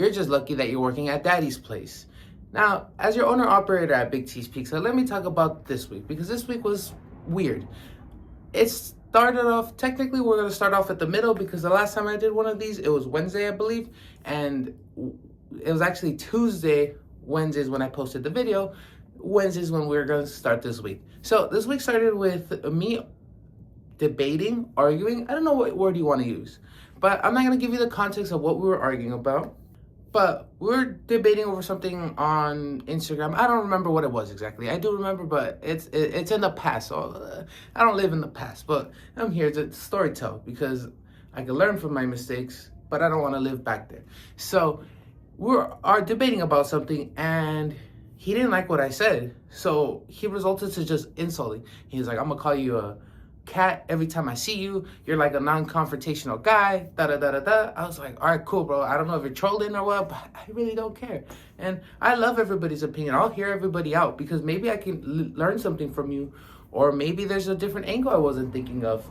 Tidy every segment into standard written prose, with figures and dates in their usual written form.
You're just lucky that you're working at Daddy's place. Now, as your owner operator at Big T's Pizza, let me talk about this week because this week was weird. It started off, technically, we're going to start off at the middle because the last time I did one of these, it was Wednesday, I believe. And it was actually Tuesday, Wednesdays when I posted the video. Wednesdays when we were going to start this week. So this week started with me debating, arguing. I don't know what word you want to use, but I'm not going to give you the context of what we were arguing about. But we were debating over something on Instagram. I don't remember what it was exactly. I do remember, but it's in the past. So I don't live in the past, but I'm here to story tell because I can learn from my mistakes, but I don't want to live back there. So we are debating about something, and he didn't like what I said. So he resulted to just insulting. He's like, I'm going to call you a cat every time I see you. You're like a non-confrontational guy. Da da da da da. I was like, all right, cool, bro. I don't know if you're trolling or what, but I really don't care. And I love everybody's opinion. I'll hear everybody out because maybe I can learn something from you, or maybe there's a different angle I wasn't thinking of.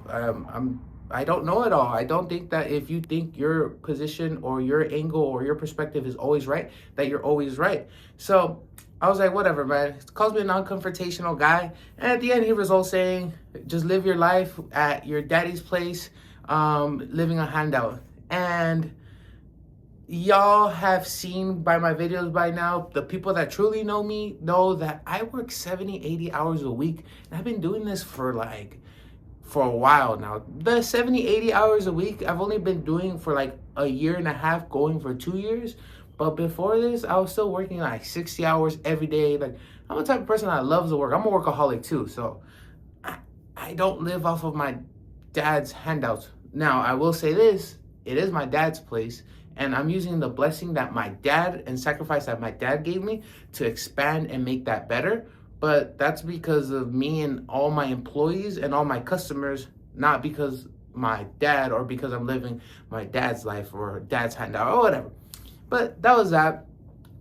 I don't know it all. I don't think that if you think your position or your angle or your perspective is always right, that you're always right. So I was like, whatever, man. He calls me a non-confrontational guy. And at the end, he results saying, just live your life at your daddy's place, living a handout. And y'all have seen by my videos by now, the people that truly know me know that I work 70, 80 hours a week. And I've been doing this for a while now. The 70, 80 hours a week, I've only been doing for like a year and a half, going for 2 years. But before this, I was still working like 60 hours every day. Like, I'm the type of person that loves to work. I'm a workaholic too. So I don't live off of my dad's handouts. Now, I will say this, it is my dad's place. And I'm using the blessing that my dad and sacrifice that my dad gave me to expand and make that better. But that's because of me and all my employees and all my customers, not because my dad or because I'm living my dad's life or dad's handout or whatever. But that was that.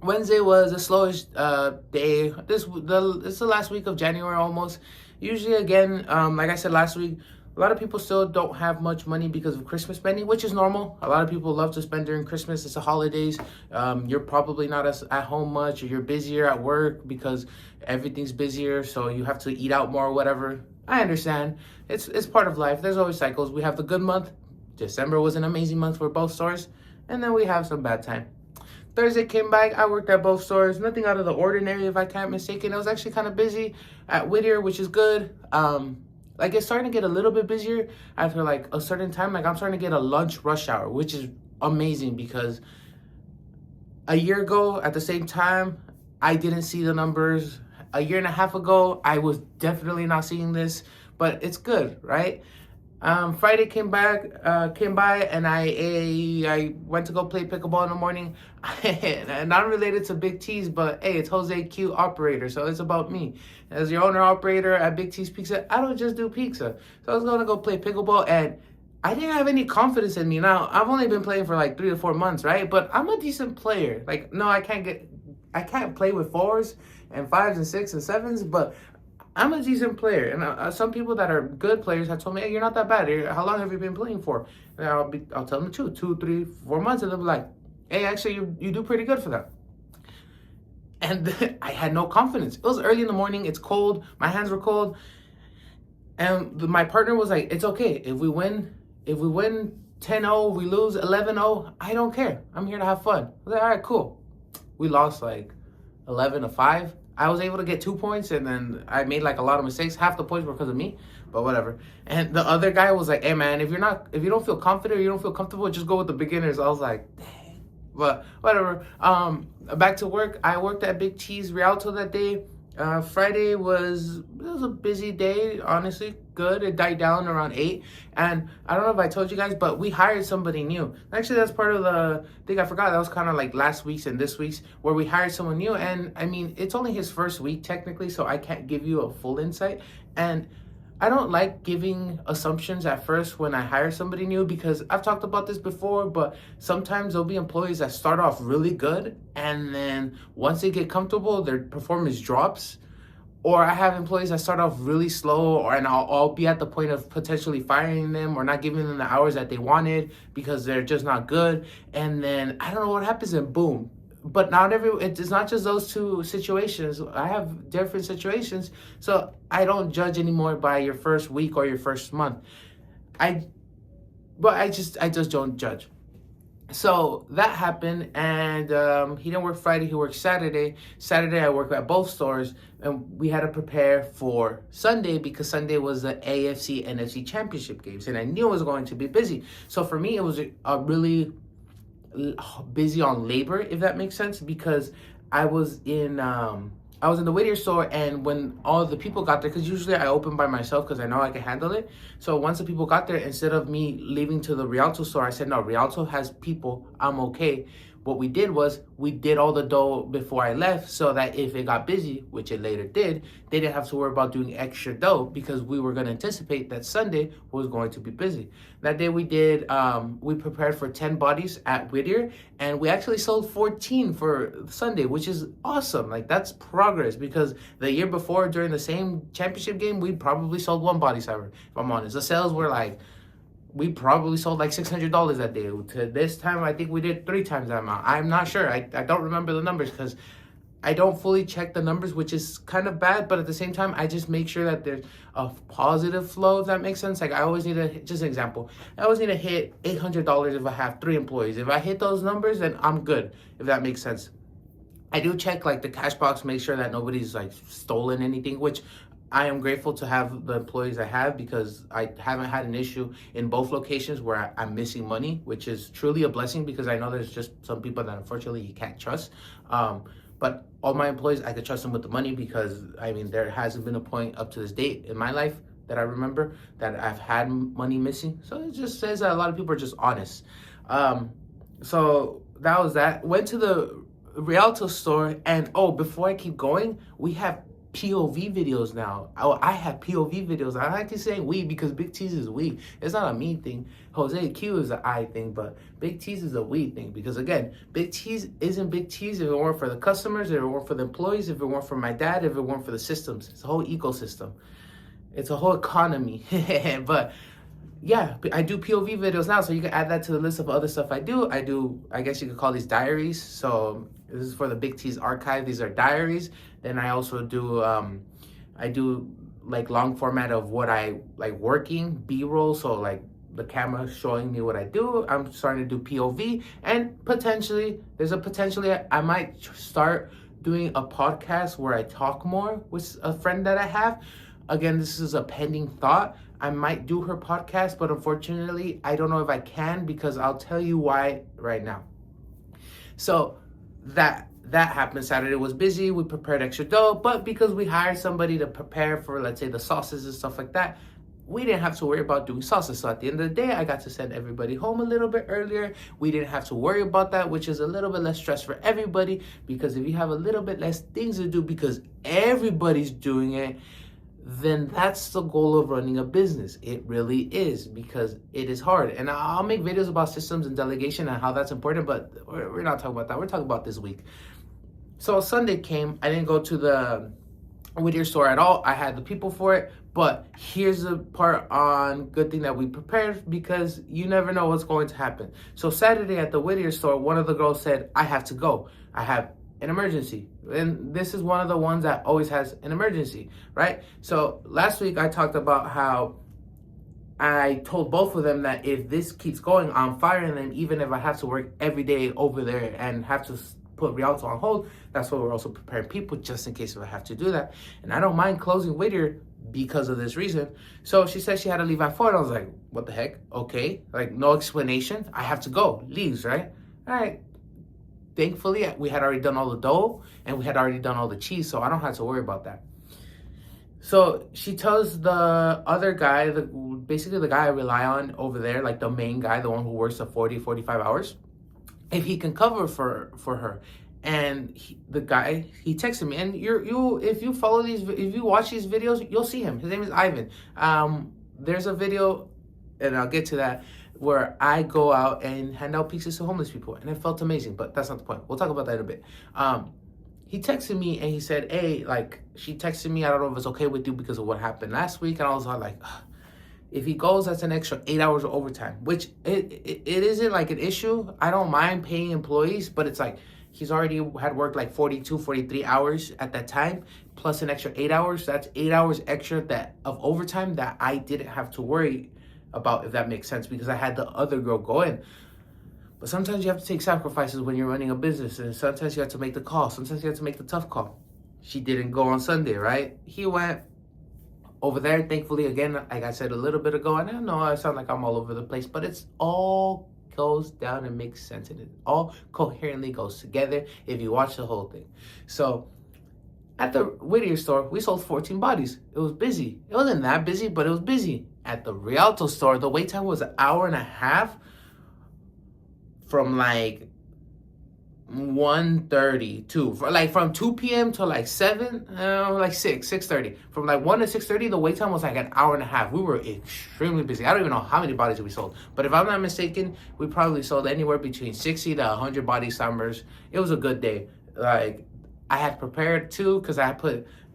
Wednesday was the slowest day. This is the last week of January almost. Usually, again, like I said last week, a lot of people still don't have much money because of Christmas spending, which is normal. A lot of people love to spend during Christmas. It's the holidays. You're probably not as at home much, or you're busier at work because everything's busier, so you have to eat out more or whatever. I understand. It's part of life. There's always cycles. We have the good month. December was an amazing month for both stores. And then we have some bad time. Thursday came back. I worked at both stores. Nothing out of the ordinary, if I can't mistaken. It was actually kind of busy at Whittier, which is good. Like, it's starting to get a little bit busier after like a certain time. Like, I'm starting to get a lunch rush hour, which is amazing because a year ago at the same time, I didn't see the numbers. A year and a half ago, I was definitely not seeing this, but it's good, right? Friday came by, and I went to go play pickleball in the morning. Not related to Big T's, but hey, it's Jose Q operator, so it's about me. As your owner operator at Big T's Pizza, I don't just do pizza. So I was gonna go play pickleball, and I didn't have any confidence in me. Now, I've only been playing for like 3 to 4 months, right? But I'm a decent player. Like, no, I can't play with 4s and 5s and 6s and 7s, but I'm a decent player, and some people that are good players have told me, "Hey, you're not that bad. How long have you been playing for?" And I'll tell them 2, 3, 4 months, and they'll be like, "Hey, actually, you do pretty good for that." And I had no confidence. It was early in the morning. It's cold. My hands were cold, and my partner was like, "It's okay if we win 10-0, we lose 11-0. I don't care. I'm here to have fun." I was like, "All right, cool." We lost like 11-5. I was able to get 2 points, and then I made like a lot of mistakes. Half the points were because of me, but whatever. And the other guy was like, "Hey man, if you don't feel confident or you don't feel comfortable, just go with the beginners." I was like, dang. But whatever. Back to work. I worked at Big T's Rialto that day. Friday was a busy day, honestly. Good. It died down around 8. And I don't know if I told you guys, but we hired somebody new. Actually, that's part of the thing I forgot. That was kind of like last week's and this week's, where we hired someone new. And I mean, it's only his first week technically, so I can't give you a full insight. And I don't like giving assumptions at first when I hire somebody new, because I've talked about this before, but sometimes there'll be employees that start off really good, and then once they get comfortable, their performance drops. Or I have employees that start off really slow, and I'll be at the point of potentially firing them or not giving them the hours that they wanted because they're just not good. And then I don't know what happens, and boom. But not it's not just those two situations. I have different situations. So I don't judge anymore by your first week or your first month. I I just don't judge. So that happened, and he didn't work Friday. He worked Saturday. Saturday I worked at both stores, and we had to prepare for Sunday because Sunday was the AFC NFC Championship games, and I knew it was going to be busy. So for me, it was a really busy on labor, if that makes sense, because I was in the Whittier store, and when all the people got there, because usually I open by myself because I know I can handle it. So once the people got there, instead of me leaving to the Rialto store, I said, no, Rialto has people, I'm okay. What we did was we did all the dough before I left so that if it got busy, which it later did, they didn't have to worry about doing extra dough because we were going to anticipate that Sunday was going to be busy. That day we prepared for 10 bodies at Whittier, and we actually sold 14 for Sunday, which is awesome. Like, that's progress, because the year before during the same championship game, we probably sold one body cyber, if I'm honest. The sales were like, we probably sold like $600 that day. To this time, I think we did 3 times that amount. I'm not sure. I don't remember the numbers because I don't fully check the numbers, which is kind of bad. But at the same time, I just make sure that there's a positive flow, if that makes sense. Like, I always need to, just an example, I always need to hit $800 if I have 3 employees. If I hit those numbers, then I'm good, if that makes sense. I do check like the cash box, make sure that nobody's like stolen anything, which I am grateful to have the employees I have, because I haven't had an issue in both locations where I'm missing money, which is truly a blessing, because I know there's just some people that unfortunately you can't trust. But all my employees, I could trust them with the money, because I mean, there hasn't been a point up to this date in my life that I remember that I've had money missing. So it just says that a lot of people are just honest. So that was that. Went to the Rialto store, and oh, before I keep going, we have POV videos now. I have POV videos. I like to say we because Big T's is we. It's not a me thing. Jose Q is an I thing, but Big T's is a we thing. Because again, Big T's isn't Big T's if it weren't for the customers, if it weren't for the employees, if it weren't for my dad, if it weren't for the systems. It's a whole ecosystem. It's a whole economy. But yeah, I do POV videos now, so you can add that to the list of other stuff I do. I guess you could call these diaries. So this is for the Big T's archive. These are diaries. Then I also do, I do like long format of what I like working, B-roll. So like the camera showing me what I do. I'm starting to do POV, and potentially, I might start doing a podcast where I talk more with a friend that I have. Again, this is a pending thought. I might do her podcast, but unfortunately, I don't know if I can, because I'll tell you why right now. So that happened. Saturday was busy. We prepared extra dough, but because we hired somebody to prepare for, let's say, the sauces and stuff like that, we didn't have to worry about doing sauces. So at the end of the day, I got to send everybody home a little bit earlier. We didn't have to worry about that, which is a little bit less stress for everybody, because if you have a little bit less things to do because everybody's doing it, then that's the goal of running a business. It really is, because it is hard. And I'll make videos about systems and delegation and how that's important, but we're not talking about that. We're talking about this week. So Sunday came. I didn't go to the Whittier store at all. I had the people for it. But here's the part on good thing that we prepared, because you never know what's going to happen. So Saturday at the Whittier store, one of the girls said, I have to go. I have an emergency. And this is one of the ones that always has an emergency, right? So last week I talked about how I told both of them that if this keeps going, I'm firing them, even if I have to work every day over there and have to put Rialto on hold. That's why we're also preparing people just in case if I have to do that. And I don't mind closing Whittier because of this reason. So she said she had to leave at 4. And I was like, what the heck? Okay. Like, no explanation. I have to go. Leaves, right? All right. Thankfully, we had already done all the dough and we had already done all the cheese, so I don't have to worry about that. So she tells the other guy, basically the guy I rely on over there, like the main guy, the one who works the 40, 45 hours, if he can cover for her. And the guy, he texted me, and if you follow if you watch these videos, you'll see him. His name is Ivan. There's a video, and I'll get to that, where I go out and hand out pizzas to homeless people, and it felt amazing, but that's not the point. We'll talk about that in a bit. he texted me and he said, hey, like, she texted me, I don't know if it's okay with you because of what happened last week. And I was like, ugh. If he goes, that's an extra 8 hours of overtime, which it isn't like an issue. I don't mind paying employees, but it's like he's already had worked like 42, 43 hours at that time, plus an extra 8 hours. That's 8 hours extra of overtime that I didn't have to worry about, if that makes sense, because I had the other girl go in. But sometimes you have to take sacrifices when you're running a business, and sometimes you have to make the call. Sometimes you have to make the tough call. She didn't go on Sunday, right? He went over there, thankfully, again, like I said a little bit ago, and I know I sound like I'm all over the place, but it's all goes down and makes sense, and it all coherently goes together if you watch the whole thing. So at the Whittier store, we sold 14 bodies. It was busy. It wasn't that busy, but it was busy. At the Rialto store, the wait time was an hour and a half from like 1:30 to like from 2 p.m. to like 7, like 6:30. From like 1 to 6:30, the wait time was like an hour and a half. We were extremely busy. I don't even know how many bodies we sold, but if I'm not mistaken, we probably sold anywhere between 60 to 100 body summers. It was a good day. Like, I had prepared too, because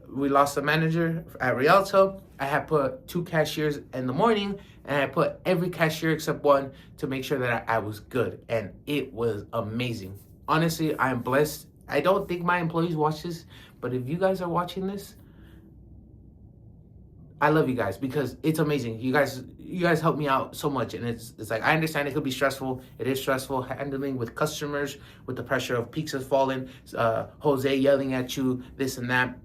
we lost the manager at Rialto. I had put 2 cashiers in the morning, and I put every cashier except one to make sure that I was good, and it was amazing. Honestly, I am blessed. I don't think my employees watch this, but if you guys are watching this, I love you guys because it's amazing. You guys help me out so much, and it's like, I understand it could be stressful. It is stressful handling with customers, with the pressure of pizzas falling, Jose yelling at you, this and that.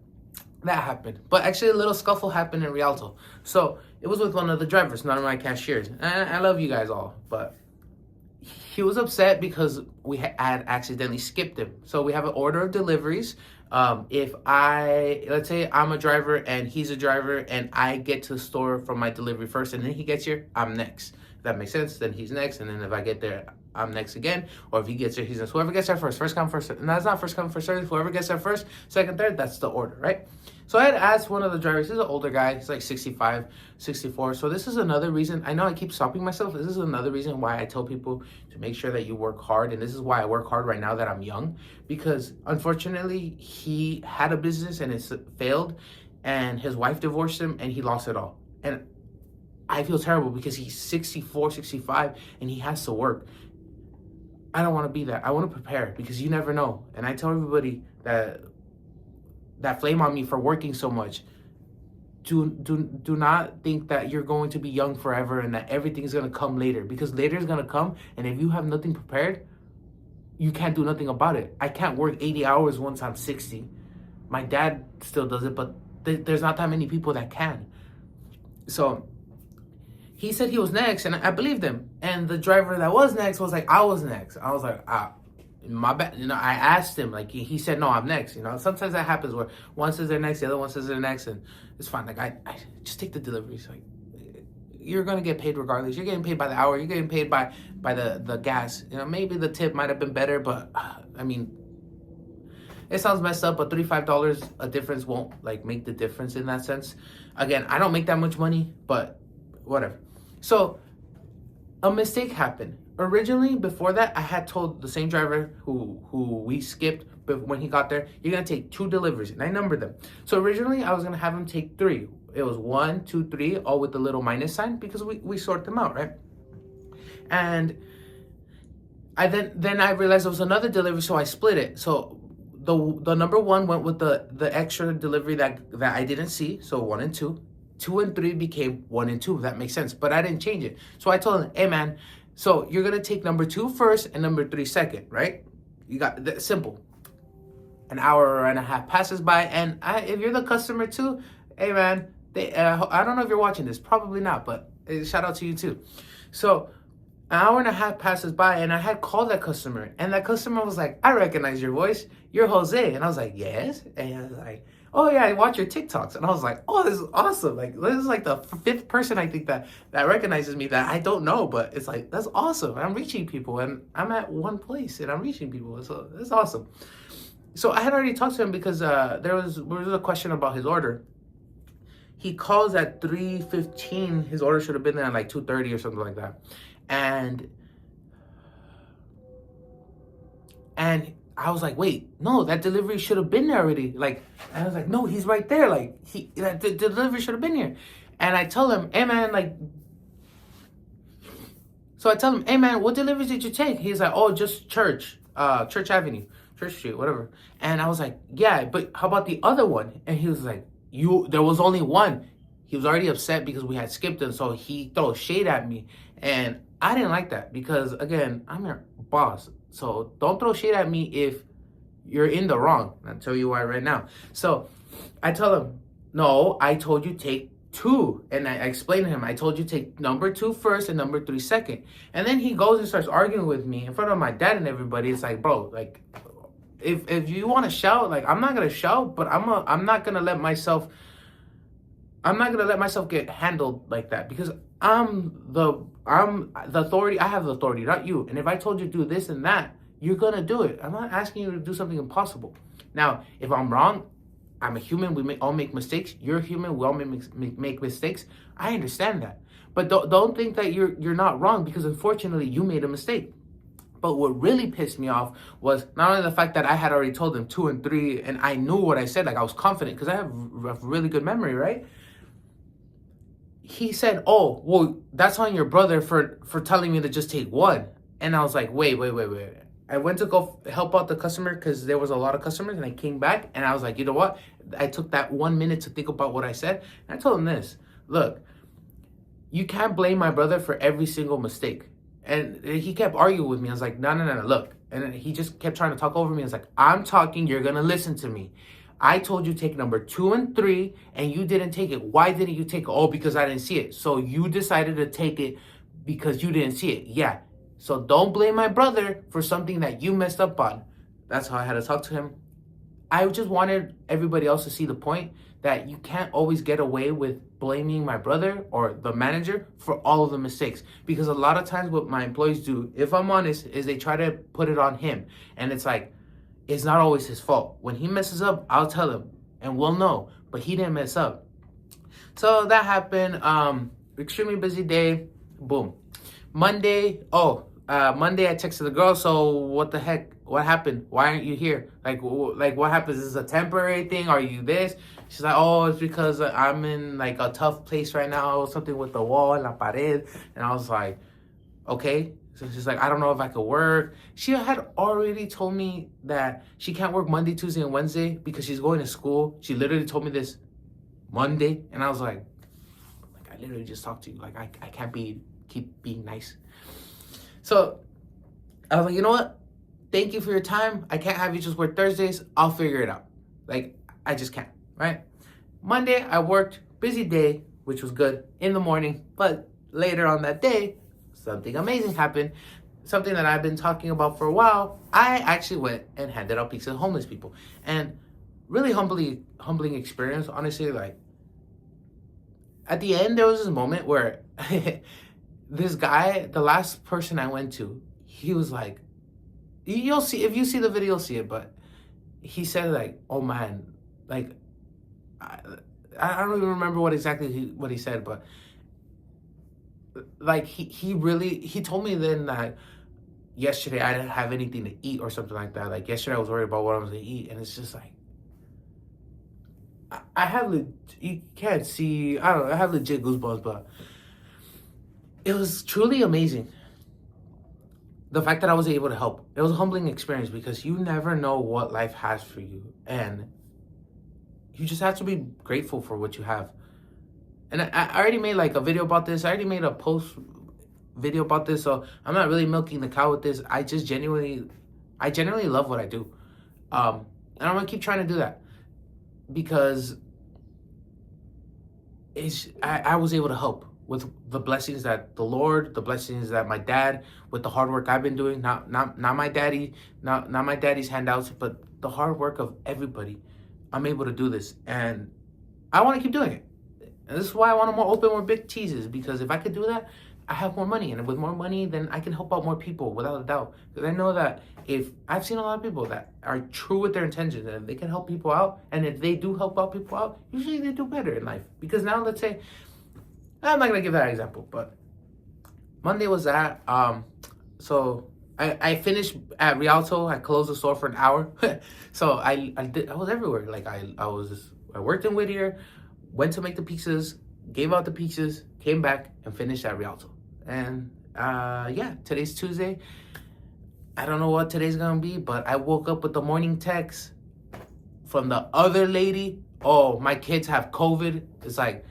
That happened. But actually, a little scuffle happened in Rialto. So it was with one of the drivers, none of my cashiers. And I love you guys all, but he was upset because we had accidentally skipped him. So we have an order of deliveries. Let's say I'm a driver and he's a driver, and I get to the store for my delivery first, and then he gets here, I'm next. If that makes sense, then he's next, and then if I get there, I'm next again. Or if he gets there, he's next. Whoever gets there first come, first serve. And that's not first come, first serve. Whoever gets there first, second, third, that's the order, right? So I had asked one of the drivers, he's an older guy, he's like 65, 64. So this is another reason, I know I keep stopping myself, this is another reason why I tell people to make sure that you work hard. And this is why I work hard right now that I'm young, because unfortunately he had a business and it failed, and his wife divorced him and he lost it all. And I feel terrible because he's 64, 65, and he has to work. I don't want to be that. I want to prepare, because you never know. And I tell everybody that flame on me for working so much, do not think that you're going to be young forever and that everything is going to come later, because later is going to come, and if you have nothing prepared, you can't do nothing about it. I can't work 80 hours once I'm 60. My dad still does it, but there's not that many people that can. So he said he was next, and I believed him. And the driver that was next was like, I was next. I was like, my bad. I asked him, like, he said, no, I'm next. Sometimes that happens where one says they're next, the other one says they're next, and it's fine. Like, I just take the deliveries. Like, you're gonna get paid regardless. You're getting paid by the hour. You're getting paid by the gas. Maybe the tip might have been better, but I mean, it sounds messed up, but $35 a difference won't like make the difference in that sense. Again, I don't make that much money, but whatever. So a mistake happened. Originally, before that, I had told the same driver who we skipped, but when he got there, you're gonna take 2 deliveries, and I numbered them. So originally, I was gonna have him take 3. It was 1, 2, 3, all with the little minus sign, because we sort them out, right? And then I realized there was another delivery, so I split it. So the number 1 went with the extra delivery that I didn't see, so 1 and 2. 2 and 3 became 1 and 2, if that makes sense. But I didn't change it. So I told him, hey man, so you're gonna take number 2 first and number 3 second, right? You got that simple. An hour and a half passes by, and if you're the customer too, hey man, I don't know if you're watching this, probably not, but shout out to you too. So an hour and a half passes by, and I had called that customer, and that customer was like, I recognize your voice. You're Jose. And I was like, yes. And I was like, oh yeah, I watch your TikToks. And I was like, oh, this is awesome. Like, this is like the 5th person I think that recognizes me that I don't know, but it's like, that's awesome. I'm reaching people, and I'm at one place and I'm reaching people. So that's awesome. So I had already talked to him because there was a question about his order. He calls at 3:15. His order should have been there at like 2:30 or something like that. And I was like, wait, no, that delivery should have been there already. Like, and I was like, no, he's right there. Like, the delivery should have been here. And I tell him, hey man, like, so I tell him, hey man, what deliveries did you take? He's like, oh, just Church Avenue, Church Street, whatever. And I was like, yeah, but how about the other one? And he was like, there was only one. He was already upset because we had skipped him, so he throws shade at me. And I didn't like that because, again, I'm your boss. So don't throw shade at me if you're in the wrong. I'll tell you why right now. So I tell him, no, I told you take 2. And I explained to him, I told you take number 2 first and number 3 second. And then he goes and starts arguing with me in front of my dad and everybody. It's like, bro, like, if you want to shout, like, I'm not going to shout, but I'm not going to let myself get handled like that, because I'm the authority. I have the authority, not you. And if I told you to do this and that, you're gonna do it. I'm not asking you to do something impossible. Now, if I'm wrong, I'm a human. We all make mistakes. You're human. We all make mistakes. I understand that, but don't think that you're not wrong, because unfortunately you made a mistake. But what really pissed me off was not only the fact that I had already told them 2 and 3, and I knew what I said, like I was confident because I have a really good memory, right? He said, oh, well, that's on your brother for telling me to just take 1. And I was like, wait. I went to go help out the customer because there was a lot of customers, and I came back and I was like, you know what? I took that 1 minute to think about what I said. And I told him this, look, you can't blame my brother for every single mistake. And he kept arguing with me. I was like, no, look. And then he just kept trying to talk over me. I was like, I'm talking, you're going to listen to me. I told you take number 2 and 3, and you didn't take it. Why didn't you take it? Oh, because I didn't see it. So you decided to take it because you didn't see it. Yeah. So don't blame my brother for something that you messed up on. That's how I had to talk to him. I just wanted everybody else to see the point that you can't always get away with blaming my brother or the manager for all of the mistakes. Because a lot of times what my employees do, if I'm honest, is they try to put it on him. And it's like, it's not always his fault. When he messes up, I'll tell him and we'll know, but he didn't mess up. So that happened. Extremely busy day. Boom. Monday I texted the girl, so what the heck? What happened? Why aren't you here? Like what happens? Is this a temporary thing? Are you this? She's like, oh, it's because I'm in like a tough place right now, something with the wall and la pared. And I was like, okay. So she's like, I don't know if I could work. She had already told me that she can't work Monday, Tuesday, and Wednesday because she's going to school. She literally told me this Monday. And I was like I literally just talked to you. Like, I can't keep being nice. So I was like, you know what? Thank you for your time. I can't have you just work Thursdays. I'll figure it out. Like, I just can't, right? Monday, I worked, busy day, which was good in the morning. But later on that day, something amazing happened. Something that I've been talking about for a while. I actually went and handed out pizza to homeless people. And really humbling experience, honestly. Like, at the end, there was this moment where this guy, the last person I went to, he was like, you'll see, if you see the video, you'll see it, but he said like, oh man, like, I don't even remember what he said, but like he told me then that yesterday I didn't have anything to eat or something like that. Like yesterday I was worried about what I was gonna eat, and it's just like, I have, you can't see, I don't know, I have legit goosebumps, but it was truly amazing. The fact that I was able to help. It was a humbling experience because you never know what life has for you. And you just have to be grateful for what you have. And I already made like a video about this. I already made a post video about this. So I'm not really milking the cow with this. I genuinely love what I do. And I'm going to keep trying to do that. Because I was able to help with the blessings that the Lord, the blessings that my dad, with the hard work I've been doing, not my daddy, not my daddy's handouts, but the hard work of everybody. I'm able to do this, and I want to keep doing it. And this is why I want to open more big cheeses, because if I could do that, I have more money, and with more money, then I can help out more people without a doubt. Because I know that if I've seen a lot of people that are true with their intentions, and if they can help people out, and if they do help out people out, usually they do better in life. Because now, let's say, I'm not gonna give that example, but Monday was that. So I finished at Rialto. I closed the store for an hour. So I was everywhere. Like I worked in Whittier, went to make the pizzas, gave out the pizzas, came back and finished at Rialto. And yeah, today's Tuesday. I don't know what today's gonna be, but I woke up with the morning text from the other lady. Oh, my kids have COVID. It's like,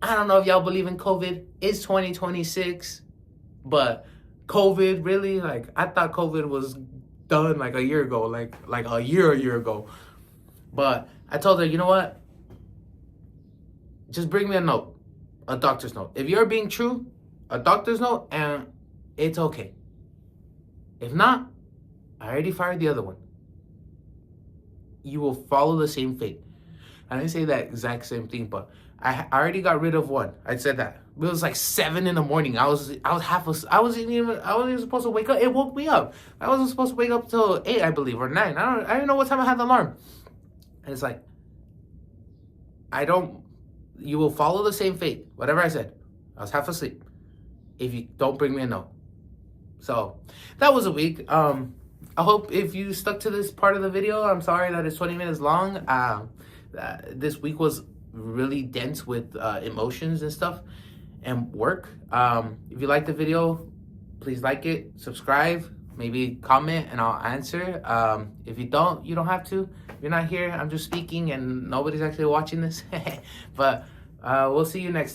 I don't know if y'all believe in COVID. It's 2026, but COVID, really? Like, I thought COVID was done like a year ago, like a year ago. But I told her, you know what? Just bring me a note, a doctor's note. If you're being true, a doctor's note, and it's okay. If not, I already fired the other one. You will follow the same fate. I didn't say that exact same thing, but I already got rid of one. I said that. It was like 7 in the morning. I wasn't even supposed to wake up. It woke me up. I wasn't supposed to wake up till 8, I believe, or 9. I don't know what time I had the alarm. And it's like, you will follow the same fate. Whatever I said. I was half asleep. If you don't bring me a note. So that was a week. I hope if you stuck to this part of the video, I'm sorry that it's 20 minutes long. This week was really dense with emotions and stuff and work. If you like the video, please like it, subscribe, maybe comment and I'll answer. If you don't, you don't have to. You're not here. I'm just speaking and nobody's actually watching this. But we'll see you next time.